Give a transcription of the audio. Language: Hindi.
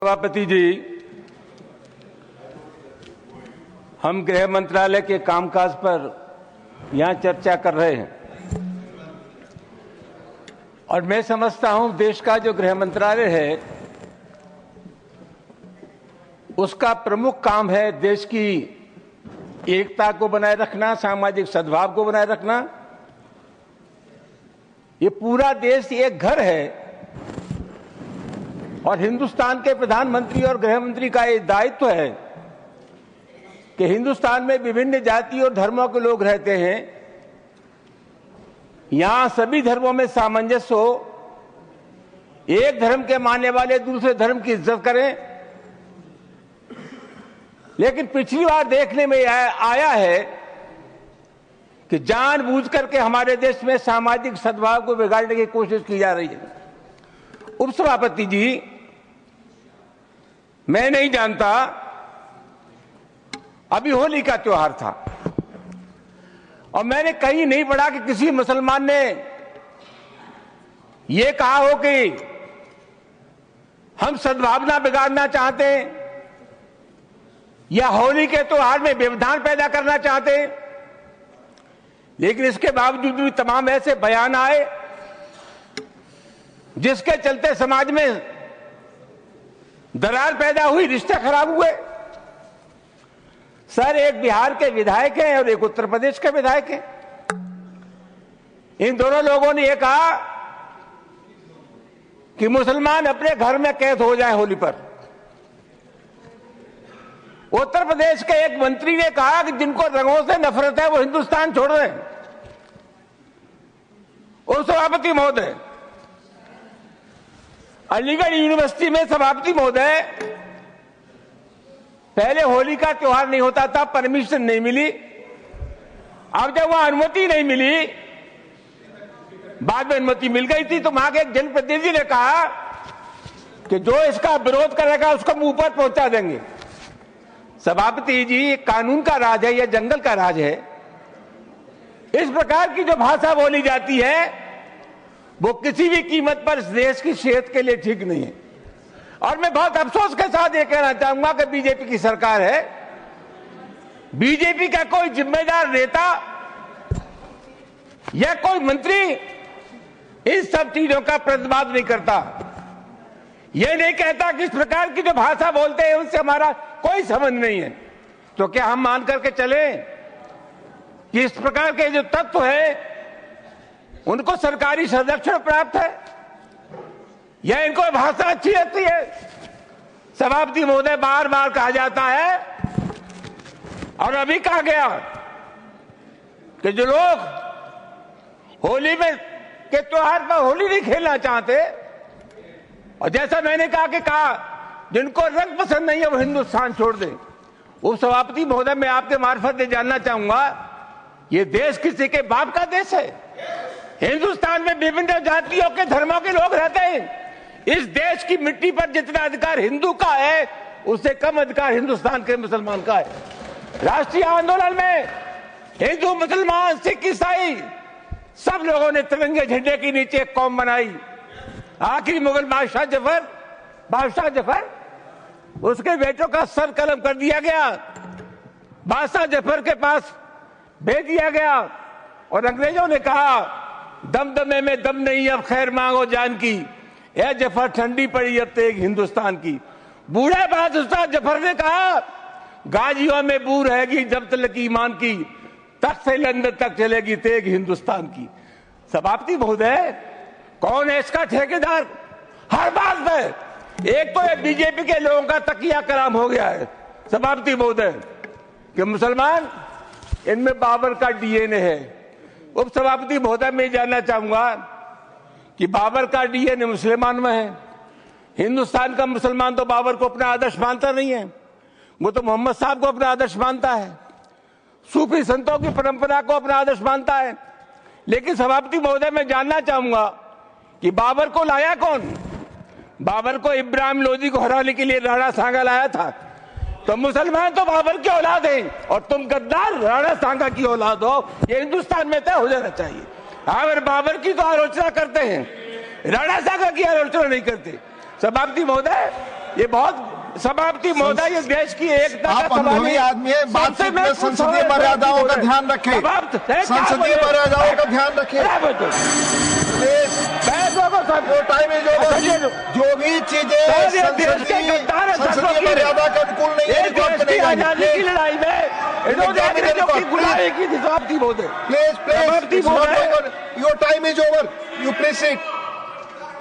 सभापति जी, हम गृह मंत्रालय के कामकाज पर यहां चर्चा कर रहे हैं और मैं समझता हूं देश का जो गृह मंत्रालय है उसका प्रमुख काम है देश की एकता को बनाए रखना, सामाजिक सद्भाव को बनाए रखना। ये पूरा देश एक घर है और हिंदुस्तान के प्रधानमंत्री और गृह मंत्री का ये दायित्व है कि हिंदुस्तान में विभिन्न जाति और धर्मों के लोग रहते हैं, यहां सभी धर्मों में सामंजस्य हो, एक धर्म के मानने वाले दूसरे धर्म की इज्जत करें। लेकिन पिछली बार देखने में आया है कि जानबूझ करके हमारे देश में सामाजिक सद्भाव को बिगाड़ने की कोशिश की जा रही है। उपसभापति जी, मैं नहीं जानता, अभी होली का त्योहार था और मैंने कहीं नहीं पढ़ा कि किसी मुसलमान ने यह कहा हो कि हम सद्भावना बिगाड़ना चाहते हैं या होली के त्योहार में व्यवधान पैदा करना चाहते हैं। लेकिन इसके बावजूद भी तमाम ऐसे बयान आए जिसके चलते समाज में दरार पैदा हुई, रिश्ते खराब हुए। सर, एक बिहार के विधायक हैं और एक उत्तर प्रदेश के विधायक हैं। इन दोनों लोगों ने यह कहा कि मुसलमान अपने घर में कैद हो जाए होली पर। उत्तर प्रदेश के एक मंत्री ने कहा कि जिनको रंगों से नफरत है वो हिंदुस्तान छोड़ रहे हैं। और सभापति महोदय, अलीगढ़ यूनिवर्सिटी में सभापति महोदय, पहले होली का त्योहार नहीं होता था, परमिशन नहीं मिली। अब जब वहां अनुमति नहीं मिली, बाद में अनुमति मिल गई थी, तो वहां के एक जनप्रतिनिधि ने कहा कि जो इसका विरोध करेगा उसको मुंह पर पहुंचा देंगे। सभापति जी, कानून का राज है या जंगल का राज है? इस प्रकार की जो भाषा बोली जाती है वो किसी भी कीमत पर इस देश की सेहत के लिए ठीक नहीं है। और मैं बहुत अफसोस के साथ ये कहना चाहूंगा कि बीजेपी की सरकार है, बीजेपी का कोई जिम्मेदार नेता या कोई मंत्री इन सब चीजों का प्रतिवाद नहीं करता। यह नहीं कहता कि इस प्रकार की जो भाषा बोलते हैं उनसे हमारा कोई संबंध नहीं है। तो क्या हम मान करके चले कि इस प्रकार के जो तत्व है उनको सरकारी संरक्षण प्राप्त है या इनको भाषा अच्छी लगती है? सभापति महोदय, बार बार कहा जाता है और अभी कहा गया कि जो लोग होली में के त्योहार पर होली नहीं खेलना चाहते, और जैसा मैंने कहा जिनको रंग पसंद नहीं है वो हिंदुस्तान छोड़ दें। उप सभापति महोदय, मैं आपके मार्फत से जानना चाहूंगा, ये देश किसी के बाप का देश है? हिंदुस्तान में विभिन्न जातियों के धर्मों के लोग रहते हैं। इस देश की मिट्टी पर जितना अधिकार हिंदू का है उससे कम अधिकार हिंदुस्तान के मुसलमान का है। राष्ट्रीय आंदोलन में हिंदू, मुसलमान, सिख, ईसाई सब लोगों ने तिरंगे झंडे के नीचे एक कौम बनाई। आखिरी मुगल बादशाह जफर, उसके बेटों का सर कलम कर दिया गया, बादशाह जफर के पास भेज दिया गया और अंग्रेजों ने कहा दमदमे में दम नहीं, अब खैर मांगो जान की, ए जफर ठंडी पड़ी अब तेग हिंदुस्तान की। बूढ़े बादशाह जफर ने कहा गाजियों में बू रहेगी जब तक ईमान की, तख्त से लंदन तक चलेगी तेग हिंदुस्तान की। सभापति महोदय, कौन है इसका ठेकेदार? हर बात में एक तो ये बीजेपी के लोगों का तकिया कलाम हो गया है सभापति महोदय कि मुसलमान, इनमें बाबर का डीएनए है। उप सभापति महोदय, मैं जानना चाहूंगा कि बाबर का डीएनए मुसलमान में है। हिंदुस्तान का मुसलमान तो बाबर को अपना आदर्श मानता नहीं है, वो तो मोहम्मद साहब को अपना आदर्श मानता है, सूफी संतों की परंपरा को अपना आदर्श मानता है। लेकिन सभापति महोदय, मैं जानना चाहूंगा कि बाबर को लाया कौन? बाबर को इब्राहिम लोदी को हराने के लिए राणा सांगा लाया था। तो मुसलमान तो बाबर की औलाद हैं और तुम गद्दार राणा सांगा की औलाद हो, ये हिंदुस्तान में तय हो जाना चाहिए। अगर बाबर की तो आलोचना करते हैं, राणा सांगा की आलोचना नहीं करते। सभापति महोदय, ये बहुत समाप्ति महोदय, ये देश की एकता का आप अनुभवी आदमी है, बातचीत में संसदीय मर्यादाओं का ध्यान रखें, संसदीय मर्यादाओं का ध्यान रखें। Time is over. जो भी चीजें संसदीय मर्यादा के अनुकूल नहीं है, आजादी की लड़ाई में समाप्ति महोदय, please your time is over, you please sit.